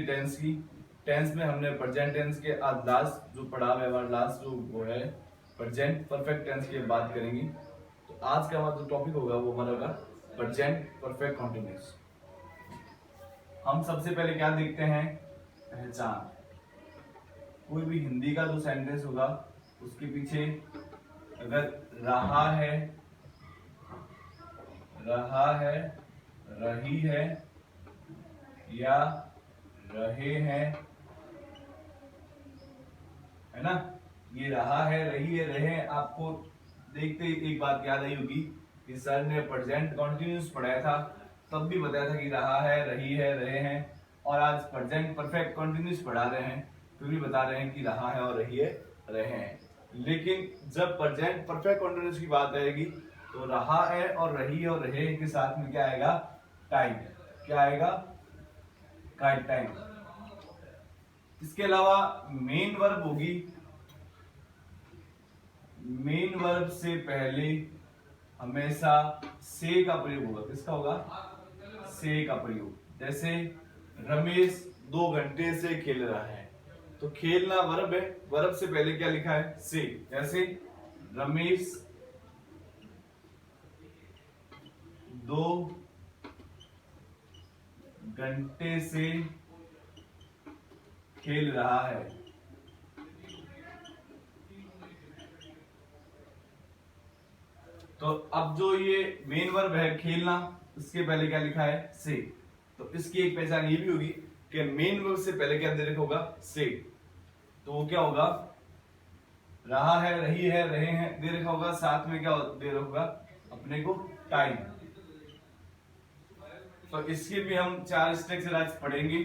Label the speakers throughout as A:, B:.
A: Tense की। Tense में हमने प्रेजेंट टेंस के आज लास्ट जो पढ़ा हुआ है, लास्ट जो वो है प्रेजेंट परफेक्ट टेंस की बात करेंगे। तो आज का हमारा जो टॉपिक होगा वो हमारा होगा प्रेजेंट परफेक्ट कंटिन्यूअस। हम सबसे पहले क्या देखते हैं, पहचान। कोई भी हिंदी का जो सेंटेंस होगा उसके पीछे अगर रहा है, रही है या रहे हैं, है ना, ये रहा है, रही है, रहे हैं, आपको देखते ही एक बात याद आई होगी कि सर ने प्रेजेंट कंटिन्यूअस पढ़ाया था, तब भी बताया था कि रहा है, रही है, रहे हैं, और आज प्रेजेंट परफेक्ट कंटिन्यूअस पढ़ा रहे हैं फिर भी बता रहे हैं कि रहा है और रही है, रहे हैं। लेकिन जब प्रेजेंट परफेक्ट कंटिन्यूअस की बात आएगी तो रहा है और रही है और रहे के साथ में क्या आएगा, टाइम। क्या आएगा, टाइम। इसके अलावा मेन वर्ब होगी। मेन वर्ब से पहले हमेशा से का प्रयोग होगा। किसका होगा, से का प्रयोग। जैसे रमेश 2 घंटे से खेल रहा है, तो खेलना वर्ब है, वर्ब से पहले क्या लिखा है, से। जैसे रमेश 2 घंटे से खेल रहा है। तो अब जो ये मेन वर्ब है खेलना, इसके पहले क्या लिखा है, से। तो इसकी एक पहचान ये भी होगी कि मेन वर्ब से पहले क्या दे रखा होगा, से। तो वो क्या होगा, रहा है, रही है, रहे हैं दे रखा होगा, साथ में क्या दे रखा होगा अपने को, टाइम। तो इसके भी हम 4 स्ट्रक्चर आज पढ़ेंगे।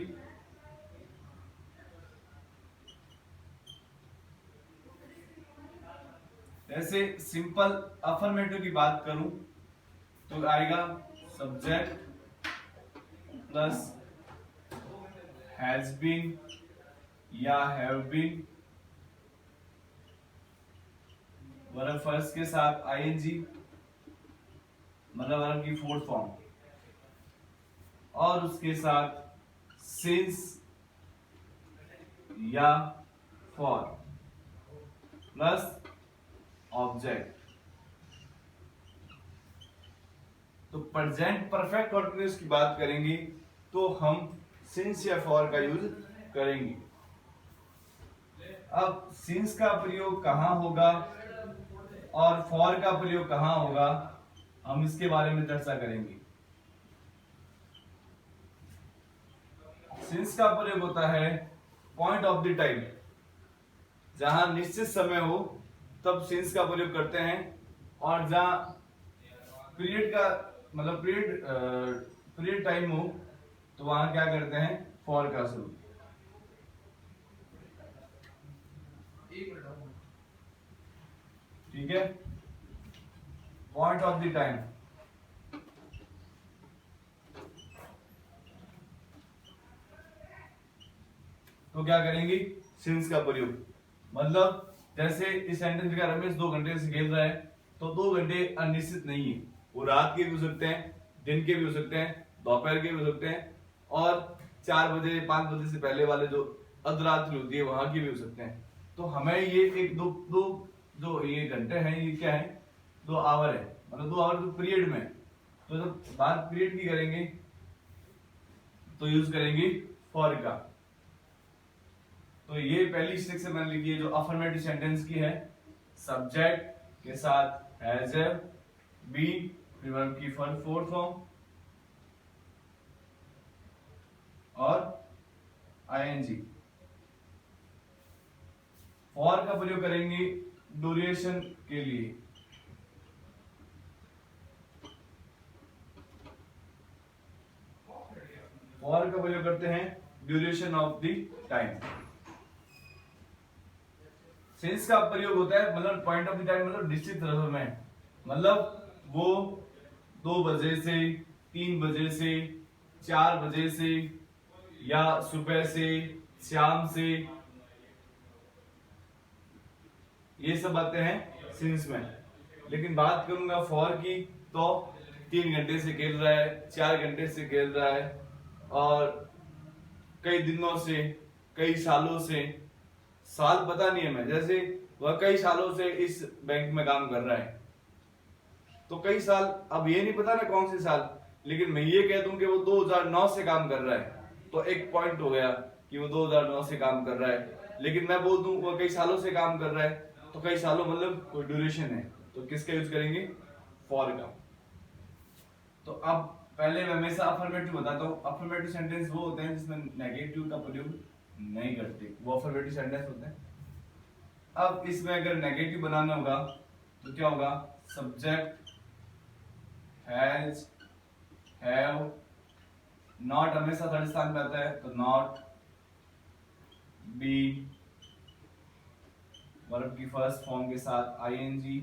A: जैसे सिंपल अफर्मेटिव की बात करूं तो आएगा सब्जेक्ट प्लस हैज बीन या हैव बीन, वर्ब फर्स्ट के साथ आईएनजी, मतलब वर्ब की फोर्थ फॉर्म, और उसके साथ सिंस या फॉर प्लस ऑब्जेक्ट। तो प्रेजेंट परफेक्ट कंटीन्यूअस की बात करेंगे तो हम सिंस या फॉर का यूज करेंगे। अब सिंस का प्रयोग कहां होगा और फॉर का प्रयोग कहां होगा, हम इसके बारे में चर्चा करेंगे। सिंस का प्रयोग होता है पॉइंट ऑफ द टाइम, जहां निश्चित समय हो तब सिंस का प्रयोग करते हैं, और जहां पीरियड का मतलब पीरियड टाइम हो तो वहां क्या करते हैं, फॉर का शुरू। ठीक है, पॉइंट ऑफ द टाइम। तो क्या करेंगे, सिंस का प्रयोग। मतलब जैसे इस सेंटेंस का रमेश 2 घंटे से खेल रहा है, तो 2 घंटे अनिश्चित नहीं है, वो रात के भी हो सकते हैं, दिन के भी हो सकते हैं, दोपहर के भी हो सकते हैं, और 4 बजे 5 बजे से पहले वाले जो अर्धरात्रि होती है वहां के भी हो सकते हैं। तो हमें ये एक दो जो ये घंटे हैं ये क्या है, 2 आवर है, मतलब 2 आवर पीरियड में। तो जब बात पीरियड की करेंगे तो यूज करेंगे फॉर का। तो ये पहली स्ट्रक्चर मैंने लिखी है जो अफर्मेटिव सेंटेंस की है, सब्जेक्ट के साथ हैज हैव बीन, फिर वर्ब की फोर्थ फॉर्म और आईएनजी। फॉर का प्रयोग करेंगे ड्यूरेशन के लिए। फॉर का प्रयोग करते हैं duration of the time. Since का प्रयोग होता है मतलब पॉइंट ऑफ द टाइम, मतलब निश्चित समय, मतलब वो 2 बजे से 3 बजे से 4 बजे से या सुबह से शाम से, ये सब बातें हैं सिंस में। लेकिन बात करूंगा फॉर की तो 3 घंटे से खेल रहा है, 4 घंटे से खेल रहा है, और कई दिनों से, कई सालों से, साल पता नहीं है मैं, जैसे वह कई सालों से इस बैंक में काम कर रहा है, तो कई साल, अब ये नहीं पता ना कौन से साल, लेकिन मैं ये कह दूं कि वो 2009 से काम कर रहा है, तो एक पॉइंट हो गया कि वो 2009 से काम कर रहा है। लेकिन मैं बोल दूं वो कई सालों से काम कर रहा है, तो कई सालों मतलब कोई ड्यूरेशन है, तो किसका यूज करेंगे? फॉर का। तो अब पहले मैं हमेशा अफर्मेटिव बताता हूँ। अफर्मेटिव सेंटेंस वो होते हैं जिसमें नेगेटिव का प्रयोग नहीं करते, वो अफर्मेटिव सेंटेंस होते हैं। अब इसमें अगर नेगेटिव बनाना होगा तो क्या होगा? सब्जेक्ट हैज, हैव, नॉट हमेशा थर्ड स्थान पे आता है, तो नॉट, बी, वर्ब की फर्स्ट फॉर्म के साथ आईएनजी,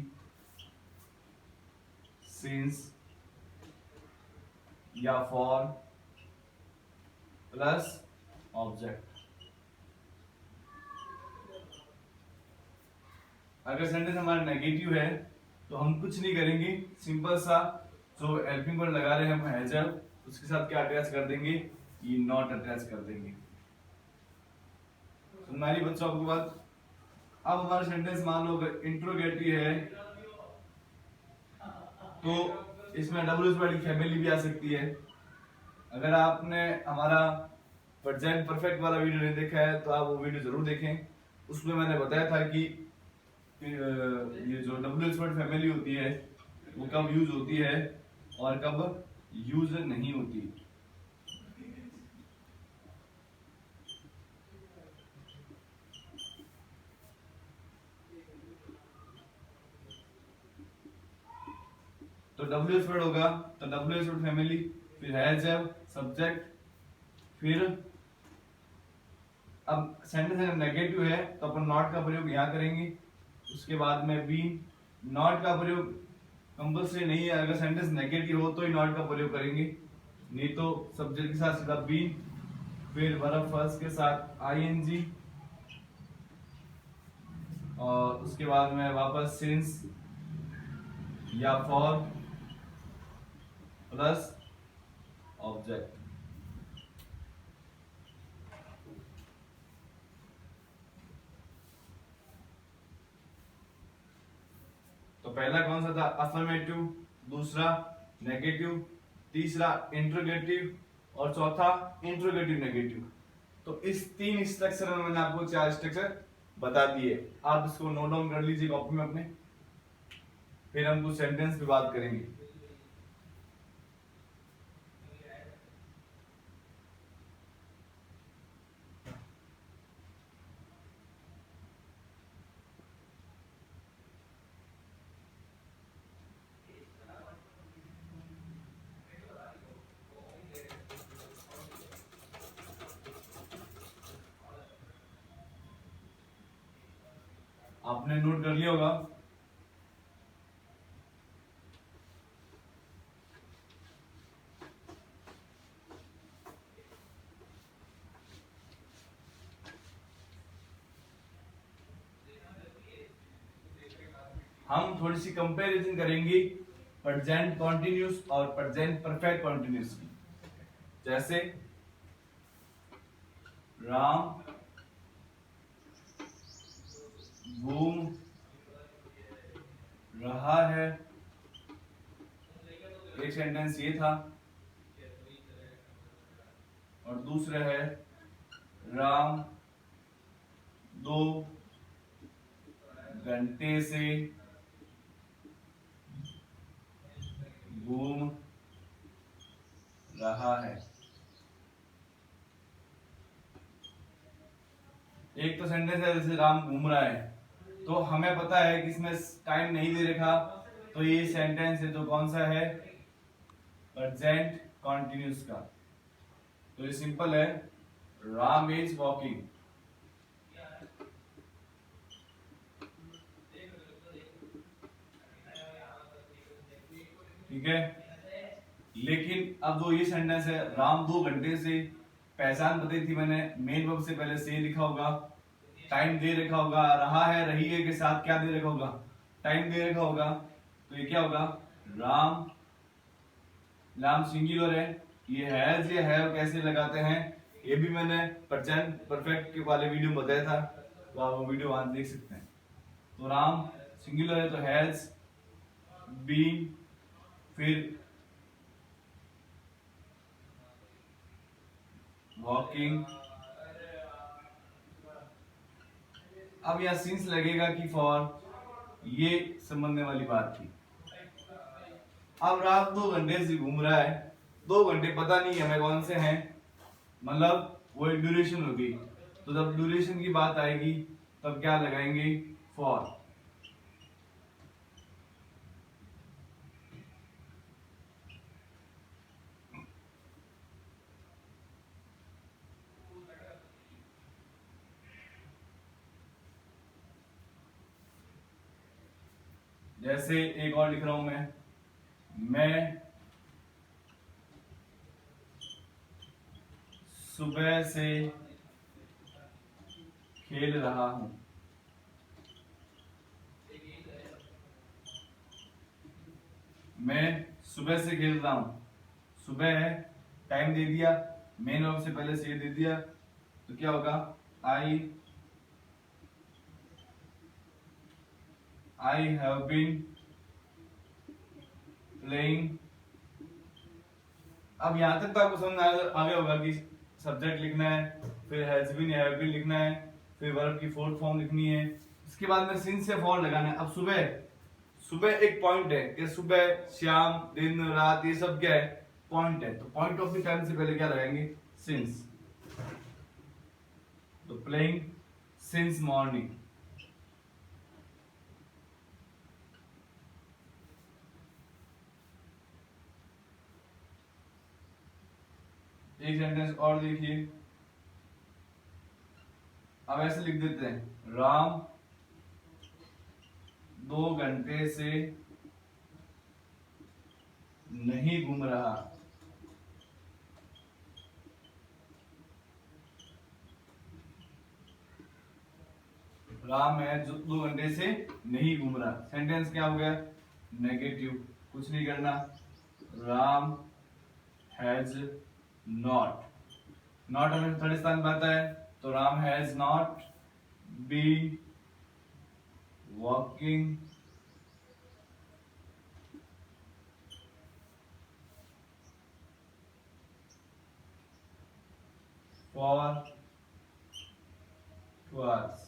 A: सिंस या फॉर प्लस ऑब्जेक्ट। अगर सेंटेंस हमारा नेगेटिव है तो हम कुछ नहीं करेंगे, सिंपल सा जो हेल्पिंग वर्ड लगा रहे हैं हम हैज, उसके साथ क्या अटैच कर देंगे? ये नॉट अटैच कर देंगे। सुनारी बच्चों आपके बात। अब हमारा सेंटेंस मान लो इंट्रोगेटिव है, तो इसमें डब्ल्यूएस वर्ड की फैमिली भी आ सकती है। अगर आपने हमारा प्रेजेंट परफेक्ट वाला वीडियो नहीं देखा है तो आप वो वीडियो जरूर देखें, उसमें मैंने बताया था कि ये जो डब्ल्यूएस वर्ड फैमिली होती है वो कब यूज होती है और कब यूज नहीं होती। तो डब्ल्यूएस वर्ड होगा तो डब्ल्यूएस वर्ड फैमिली, फिर हैज, सब्जेक्ट, फिर अब सेंटेंस अगर नेगेटिव है तो अपन नॉट का प्रयोग यहाँ करेंगे, उसके बाद में बी। नॉट का प्रयोग कंपल्सरी नहीं है, अगर सेंटेंस नेगेटिव हो तो ही नॉट का प्रयोग करेंगे, नहीं तो सब्जेक्ट के साथ सीधा बी, फिर वर्ब फर्स्ट के साथ आईएनजी, और उसके बाद में वापस सिंस या फॉर प्लस ऑब्जेक्ट। तो पहला कौन सा था? अफर्मेटिव, दूसरा नेगेटिव, तीसरा इंट्रोगेटिव और चौथा इंट्रोगेटिव नेगेटिव। तो इस तीन स्ट्रक्चर में मैंने आपको 4 स्ट्रक्चर बता दिए, आप इसको नोट डाउन कर लीजिए कॉपी में अपने, फिर हम कुछ सेंटेंस पे बात करेंगे। आपने नोट कर लिया होगा। हम थोड़ी सी कंपैरिजन करेंगे प्रेजेंट कॉन्टिन्यूस और प्रेजेंट परफेक्ट कॉन्टिन्यूस की। जैसे राम घूम रहा है, एक सेंटेंस ये था, और दूसरा है राम 2 घंटे से घूम रहा है। एक तो सेंटेंस है जैसे राम घूम रहा है, तो हमें पता है कि इसमें टाइम नहीं दे रखा, तो ये सेंटेंस है जो कौन सा है? प्रेजेंट कॉन्टिन्यूस का। तो ये सिंपल है, राम इज वॉकिंग। ठीक है, लेकिन अब जो ये सेंटेंस है राम 2 घंटे से, पहचान बताई थी मैंने, मेन वर्ब से पहले से लिखा होगा, टाइम दे रखा होगा, रहा है रही है के साथ क्या दे रखा होगा? टाइम दे रखा होगा, तो ये क्या होगा? राम, राम सिंगुलर है, ये हैज या हैव कैसे लगाते हैं? ये भी मैंने प्रेजेंट परफेक्ट के वाले वीडियो में बताया था, तो आप वो वीडियो वहां देख सकते हैं। तो राम सिंगुलर है तो हैज बीन, फिर वॉकिंग। अब यहां सिंस लगेगा कि फॉर, ये समझने वाली बात थी। अब रात 2 घंटे से घूम रहा है, 2 घंटे पता नहीं हमें कौन से हैं, मतलब वो एक ड्यूरेशन होगी। तो जब ड्यूरेशन की बात आएगी तब क्या लगाएंगे, फॉर। जैसे एक और लिख रहा हूं मैं सुबह से खेल रहा हूं। मैं सुबह से खेल रहा हूं, सुबह है, टाइम दे दिया, मेन वर्ब से पहले से दे दिया, तो क्या होगा, आई हैव बीन प्लेइंग। अब यहां तक तो आपको समझ आ गया होगा कि सब्जेक्ट लिखना है, फिर हैज बीन हैव बीन लिखना है, फिर वर्ब की फोर्थ फॉर्म लिखनी है, इसके बाद में सिंस से फॉर लगाना है। अब सुबह, सुबह एक पॉइंट है कि सुबह, शाम, दिन, रात, ये सब क्या है, पॉइंट है। तो पॉइंट ऑफ द टाइम से पहले क्या लगाएंगे, सिंस। तो प्लेइंग सिंस मॉर्निंग। एक सेंटेंस और देखिए, अब ऐसे लिख देते हैं, राम 2 घंटे से नहीं घूम रहा। राम है जो 2 घंटे से नहीं घूम रहा, सेंटेंस क्या हो गया, नेगेटिव, कुछ नहीं करना। राम हैज नॉट, नॉट हमें थर्ड स्थान पर आता है, तो Ram has not been walking for 2 hours।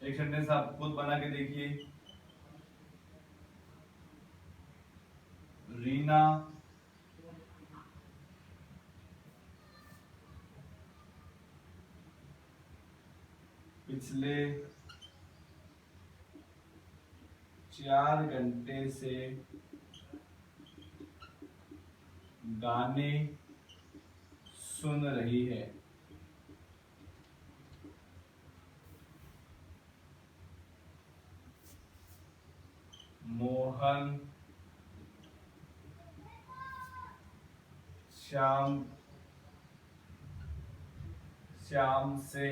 A: एक सेंटेंस आप खुद बना के देखिए, रीना पिछले 4 घंटे से गाने सुन रही है। मोहन शाम शाम से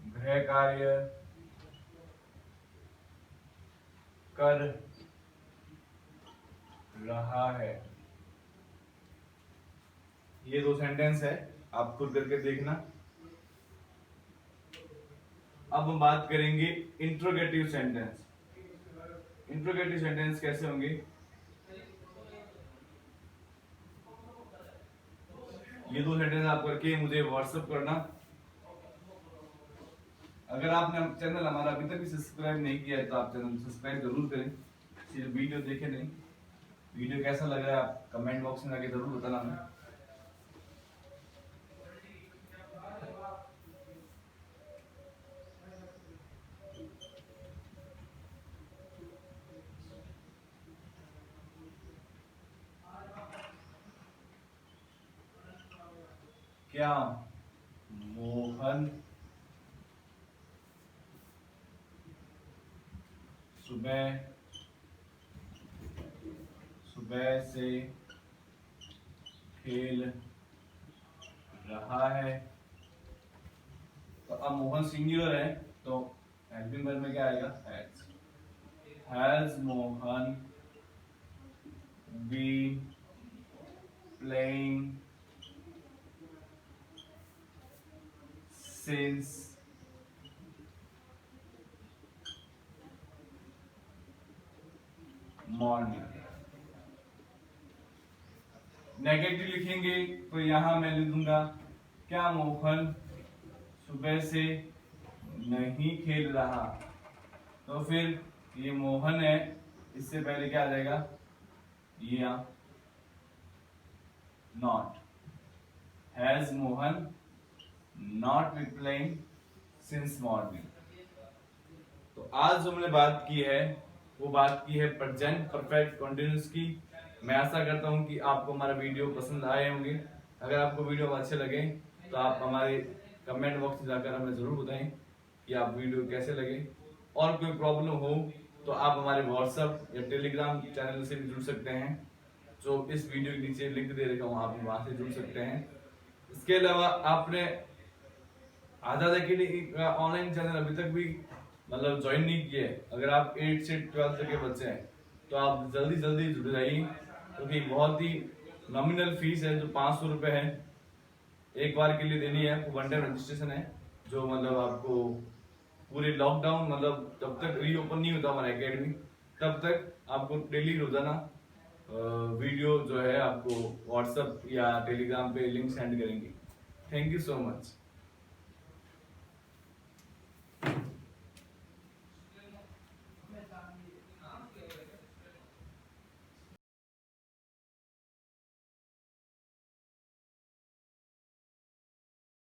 A: गृह कार्य कर रहा है। ये 2 सेंटेंस है, आप खुद करके देखना। अब हम बात करेंगे इंट्रोगेटिव सेंटेंस। इंट्रोगेटिव सेंटेंस कैसे होंगे, ये 2 सेंटेंस आप करके मुझे व्हाट्सएप करना। अगर आपने चैनल हमारा अभी तक भी सब्सक्राइब नहीं किया है तो आप चैनल सब्सक्राइब जरूर करें, सिर्फ वीडियो देखे नहीं। वीडियो कैसा लग रहा है आप कमेंट बॉक्स में आके जरूर बताना हमें। क्या मोहन सुबह सुबह से खेल रहा है। तो अब मोहन सिंगुलर है तो हेल्पिंग वर्ब में क्या आएगा? Has Mohan been playing since morning। Negative लिखेंगे तो यहां मैं लिख दूंगा क्या मोहन सुबह से नहीं खेल रहा। तो फिर ये मोहन है, इससे पहले क्या आ जाएगा? ये not. Has Mohan not been playing since morning। तो आज जो हमने बात की है वो बात की है प्रेजेंट परफेक्ट कंटिन्यूअस की। मैं आशा करता हूं कि आपको हमारा वीडियो पसंद आए होंगे। अगर आपको वीडियो अच्छे लगे तो आप हमारे कमेंट बॉक्स में जाकर हमें जरूर बताएं कि आप वीडियो कैसे लगे। और कोई प्रॉब्लम हो तो आप हमारे व्हाट्सएप या टेलीग्राम चैनल से भी जुड़ सकते हैं, जो इस वीडियो के नीचे लिंक दे रखा हूँ, आप वहां से जुड़ सकते हैं। इसके अलावा आपने आजाद एकेडमी का ऑनलाइन चैनल अभी तक भी मतलब ज्वाइन नहीं किया है, अगर आप 8 से 12 तक के बच्चे हैं तो आप जल्दी जल्दी जुड़ जाइए, क्योंकि बहुत ही नॉमिनल फीस है जो 500 रुपये है, एक बार के लिए देनी है। वन टाइम रजिस्ट्रेशन है जो मतलब आपको पूरे लॉकडाउन मतलब जब तक रीओपन नहीं होता हमारा एकेडमी तब तक आपको डेली रोजाना वीडियो जो है आपको व्हाट्सएप या टेलीग्राम पे लिंक सेंड करेंगे। Thank you so much.